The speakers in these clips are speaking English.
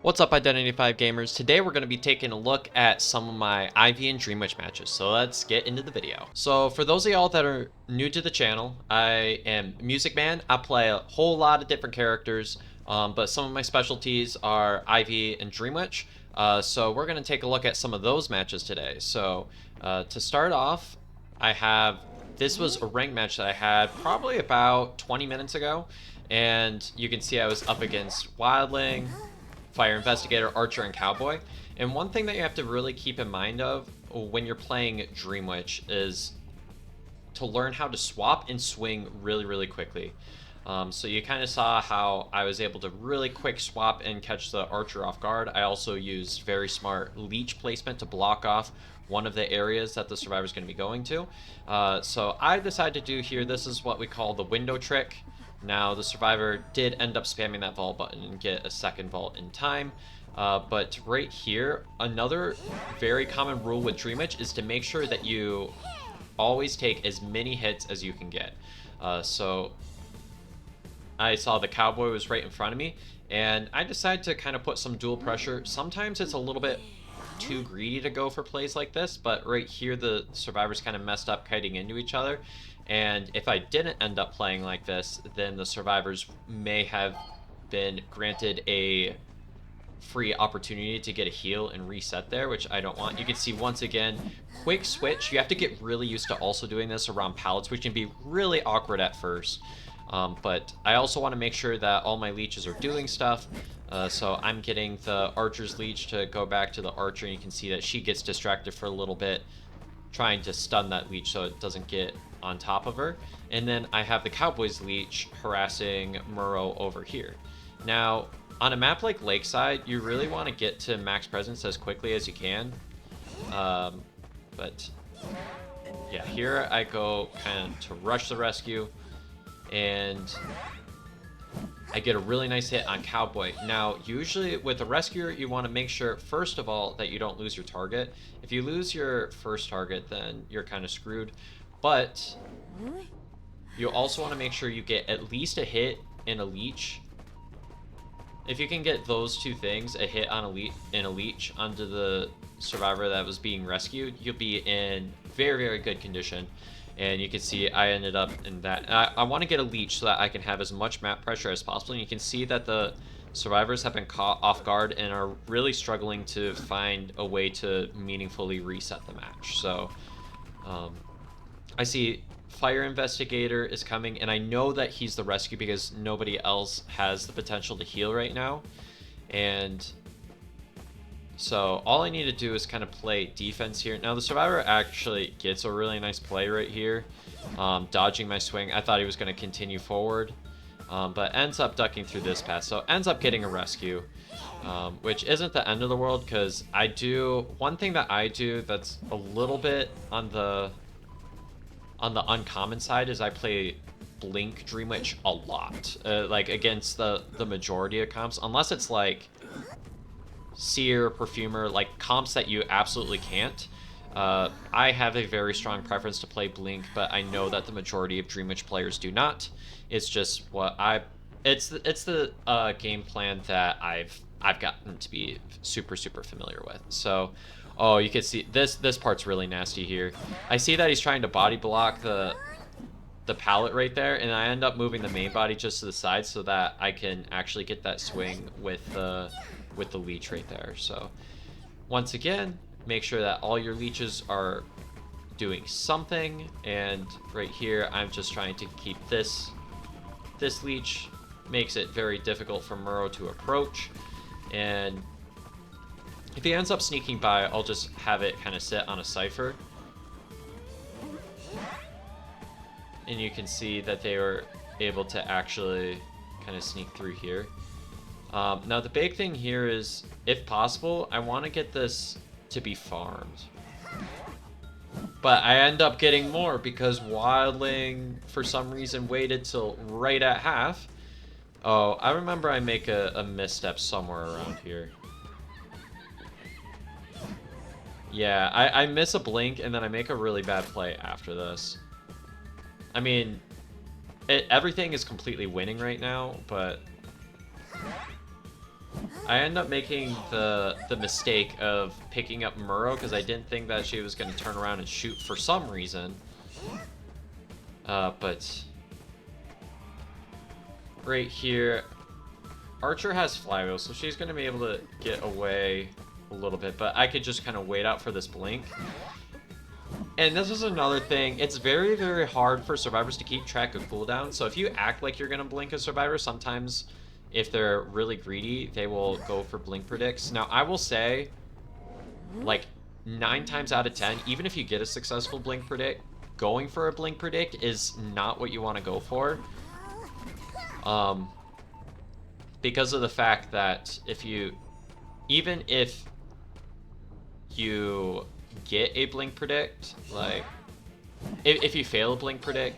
What's up, Identity 5 gamers? Today we're going to be taking a look at some of my Ivy and Dream Witch matches, so let's get into the video. So for those of y'all that are new to the channel, I am Music Man. I play a whole lot of different characters, but some of my specialties are Ivy and Dream Witch. So we're going to take a look at some of those matches today. So to start off, this was a ranked match that I had probably about 20 minutes ago, and you can see I was up against Wildling, Fire Investigator, Archer, and Cowboy. And one thing that you have to really keep in mind of when you're playing Dream Witch is to learn how to swap and swing really, really quickly. So you kind of saw how I was able to really quick swap and catch the Archer off guard. I also used very smart leech placement to block off one of the areas that the survivor is going to be going to. So I decided to do here, this is what we call the window trick. Now, the survivor did end up spamming that vault button and get a second vault in time. But right here, another very common rule with Dream Witch is to make sure that you always take as many hits as you can get. So I saw the Cowboy was right in front of me, and I decided to kind of put some dual pressure. Sometimes it's a little bit too greedy to go for plays like this, but right here the survivors kind of messed up kiting into each other. And if I didn't end up playing like this, then the survivors may have been granted a free opportunity to get a heal and reset there, which I don't want. You can see once again, quick switch. You have to get really used to also doing this around pallets, which can be really awkward at first. But I also want to make sure that all my leeches are doing stuff. So I'm getting the Archer's leech to go back to the Archer, and you can see that she gets distracted for a little bit, trying to stun that leech so it doesn't get on top of her. And then I have the Cowboy's leech harassing Murrow over here. Now, on a map like Lakeside, you really want to get to max presence as quickly as you can. But yeah, here I go kind of to rush the rescue, and I get a really nice hit on Cowboy. Now, usually with a rescuer, you want to make sure, first of all, that you don't lose your target. If you lose your first target, then you're kind of screwed. But you also want to make sure you get at least a hit in a leech. If you can get those two things, a hit on a leech onto the survivor that was being rescued, you'll be in very, very good condition. And you can see I ended up in that. I want to get a leech so that I can have as much map pressure as possible. And you can see that the survivors have been caught off guard and are really struggling to find a way to meaningfully reset the match. So I see Fire Investigator is coming, and I know that he's the rescue because nobody else has the potential to heal right now. And so all I need to do is kind of play defense here. Now the survivor actually gets a really nice play right here, dodging my swing. I thought he was going to continue forward, but ends up ducking through this path. So ends up getting a rescue, which isn't the end of the world, because one thing that I do that's a little bit on the uncommon side is I play Blink Dream Witch a lot, like against the majority of comps, unless it's like Seer, Perfumer, like comps that you absolutely can't. I have a very strong preference to play Blink, but I know that the majority of Dream Witch players do not. It's just it's the game plan that I've gotten to be super familiar with. So, oh, you can see this part's really nasty here. I see that he's trying to body block the pallet right there, and I end up moving the main body just to the side so that I can actually get that swing with the leech right there. So once again, make sure that all your leeches are doing something, and right here I'm just trying to keep this leech. Makes it very difficult for Murrow to approach, and if he ends up sneaking by, I'll just have it kind of sit on a cipher. And you can see that they were able to actually kind of sneak through here. Now the big thing here is, if possible, I want to get this to be farmed. But I end up getting more because Wildling, for some reason, waited till right at half. Oh, I remember I make a misstep somewhere around here. Yeah, I miss a blink, and then I make a really bad play after this. I mean, everything is completely winning right now, but I end up making the mistake of picking up Muro because I didn't think that she was going to turn around and shoot for some reason. But right here, Archer has flywheel, so she's going to be able to get away a little bit, but I could just kind of wait out for this blink. And this is another thing, it's very, very hard for survivors to keep track of cooldown, so if you act like you're going to blink a survivor, sometimes if they're really greedy, they will go for blink predicts. Now, I will say, like, 9 times out of 10, even if you get a successful blink predict, going for a blink predict is not what you want to go for. Because of the fact that even if you get a blink predict, like, if you fail a blink predict,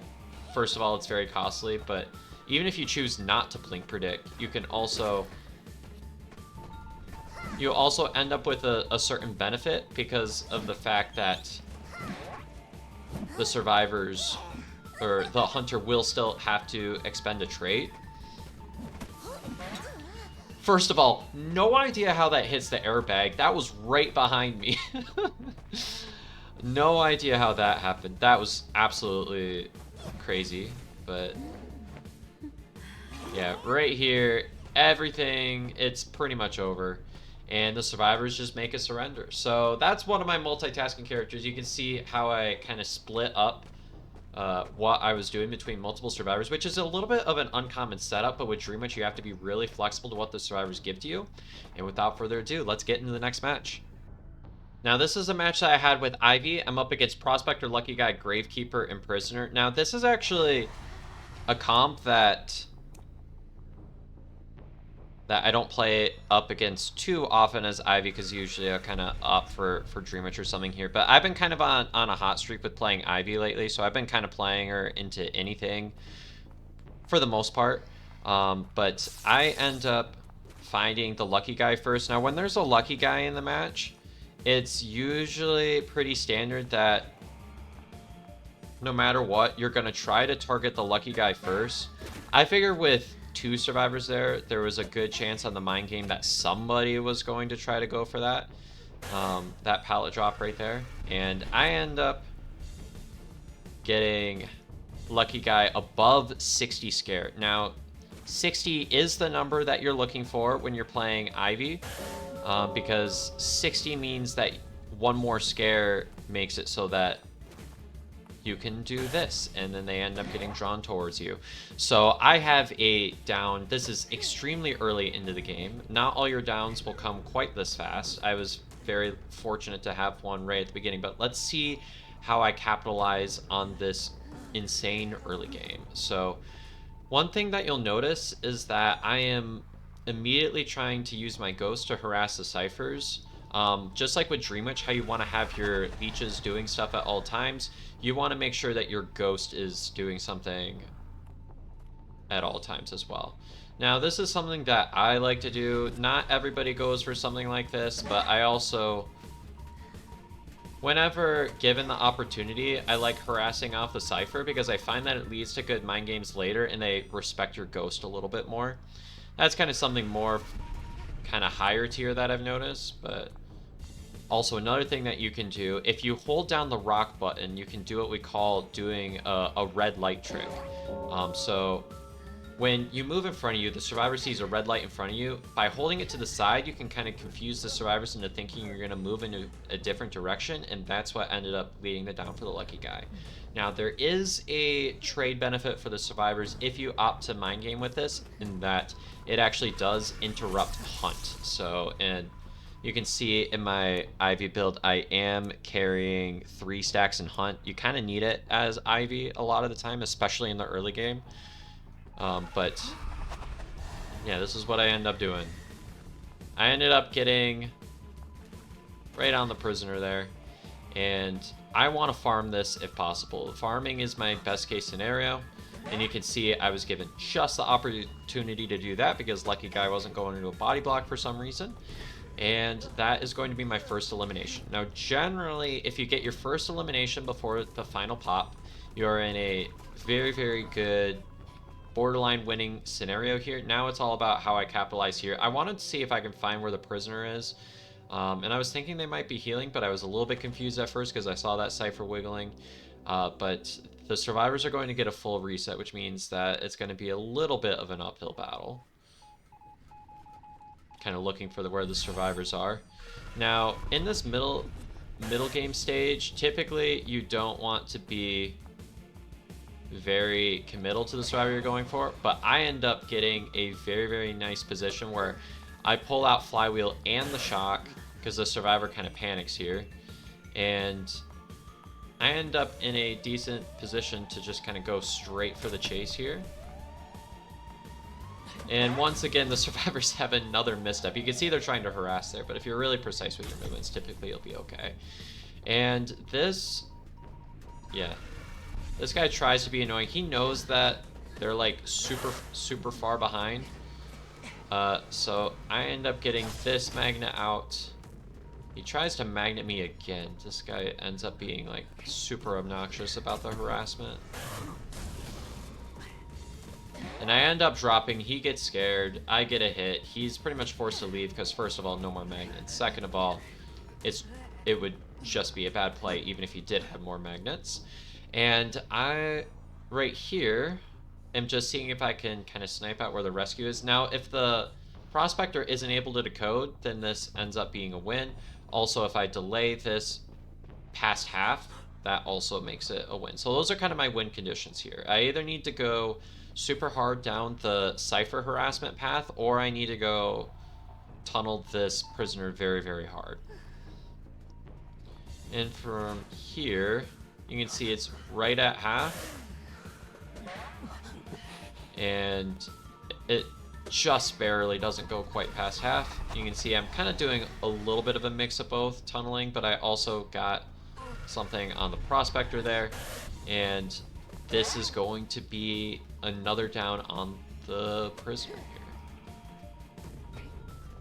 first of all, it's very costly, but even if you choose not to blink predict, you'll also end up with a certain benefit because of the fact that the survivors or the hunter will still have to expend a trait. First of all, no idea how that hits the airbag. That was right behind me. No idea how that happened. That was absolutely crazy, but yeah, right here, everything, it's pretty much over. And the survivors just make a surrender. So that's one of my multitasking characters. You can see how I kind of split up what I was doing between multiple survivors, which is a little bit of an uncommon setup, but with Dream Witch, you have to be really flexible to what the survivors give to you. And without further ado, let's get into the next match. Now, this is a match that I had with Ivy. I'm up against Prospector, Lucky Guy, Gravekeeper, and Prisoner. Now, this is actually a comp that I don't play up against too often as Ivy, because usually I kind of opt for Dream Witch or something here. But I've been kind of on a hot streak with playing Ivy lately, so I've been kind of playing her into anything for the most part. But I end up finding the Lucky Guy first. Now, when there's a Lucky Guy in the match, it's usually pretty standard that no matter what, you're going to try to target the Lucky Guy first. I figure with 2 survivors there was a good chance on the mind game that somebody was going to try to go for that pallet drop right there, and I end up getting Lucky Guy above 60 scare. Now, 60 is the number that you're looking for when you're playing Ivy, because 60 means that one more scare makes it so that you can do this, and then they end up getting drawn towards you. So I have a down. This is extremely early into the game. Not all your downs will come quite this fast. I was very fortunate to have one right at the beginning, but let's see how I capitalize on this insane early game. So one thing that you'll notice is that I am immediately trying to use my ghost to harass the ciphers. Just like with Dream Witch, how you want to have your leeches doing stuff at all times, you want to make sure that your ghost is doing something at all times as well. Now, this is something that I like to do. Not everybody goes for something like this, but I also, whenever given the opportunity, I like harassing off the cipher because I find that it leads to good mind games later and they respect your ghost a little bit more. That's kind of something more kind of higher tier that I've noticed, but also another thing that you can do, if you hold down the rock button, you can do what we call doing a red light trick. So when you move in front of you, the survivor sees a red light in front of you. By holding it to the side, you can kind of confuse the survivors into thinking you're going to move in a different direction, and that's what ended up leading the down for the Lucky Guy. Now, there is a trade benefit for the survivors if you opt to mind game with this, in that it actually does interrupt hunt. So, and you can see in my Ivy build, I am carrying 3 stacks in hunt. You kind of need it as Ivy a lot of the time, especially in the early game. But yeah, this is what I end up doing. I ended up getting right on the prisoner there, and I want to farm this if possible. Farming is my best case scenario, and you can see I was given just the opportunity to do that because Lucky Guy wasn't going into a body block for some reason. And that is going to be my first elimination. Now, generally, if you get your first elimination before the final pop, you're in a very, very good borderline winning scenario here. Now it's all about how I capitalize here. I wanted to see if I can find where the prisoner is. And I was thinking they might be healing, but I was a little bit confused at first because I saw that Cypher wiggling. But the survivors are going to get a full reset, which means that it's going to be a little bit of an uphill battle. Kind of looking for where the survivors are. Now, in this middle game stage, typically you don't want to be very committal to the survivor you're going for, but I end up getting a very, very nice position where I pull out Flywheel and the shock because the survivor kind of panics here, and I end up in a decent position to just kind of go straight for the chase here. And once again, the survivors have another misstep. You can see they're trying to harass there, but if you're really precise with your movements, typically you'll be okay. And this, yeah, this guy tries to be annoying. He knows that they're like super far behind. So I end up getting this magnet out. He tries to magnet me again. This guy ends up being like super obnoxious about the harassment. And I end up dropping. He gets scared. I get a hit. He's pretty much forced to leave because first of all, no more magnets. Second of all, it would just be a bad play even if he did have more magnets. And I, right here, am just seeing if I can kind of snipe out where the rescue is. Now, if the prospector isn't able to decode, then this ends up being a win. Also, if I delay this past half, that also makes it a win. So those are kind of my win conditions here. I either need to go super hard down the Cypher harassment path, or I need to go tunnel this prisoner very, very hard. And from here, you can see it's right at half. And it just barely doesn't go quite past half. You can see I'm kind of doing a little bit of a mix of both tunneling, but I also got something on the prospector there. And this is going to be another down on the prisoner here.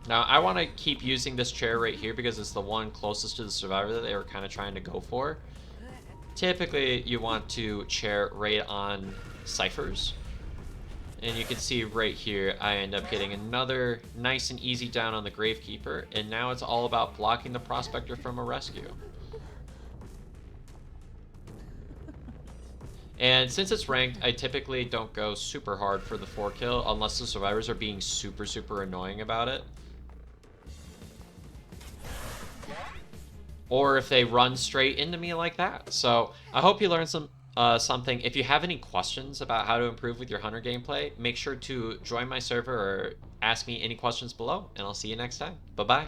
Now, I want to keep using this chair right here because it's the one closest to the survivor that they were kind of trying to go for. Typically, you want to chair right on Cyphers. And you can see right here, I end up getting another nice and easy down on the Gravekeeper. And now it's all about blocking the prospector from a rescue. And since it's ranked, I typically don't go super hard for the 4-kill unless the survivors are being super annoying about it. Or if they run straight into me like that. So I hope you learned something. If you have any questions about how to improve with your Hunter gameplay, make sure to join my server or ask me any questions below, and I'll see you next time. Bye-bye.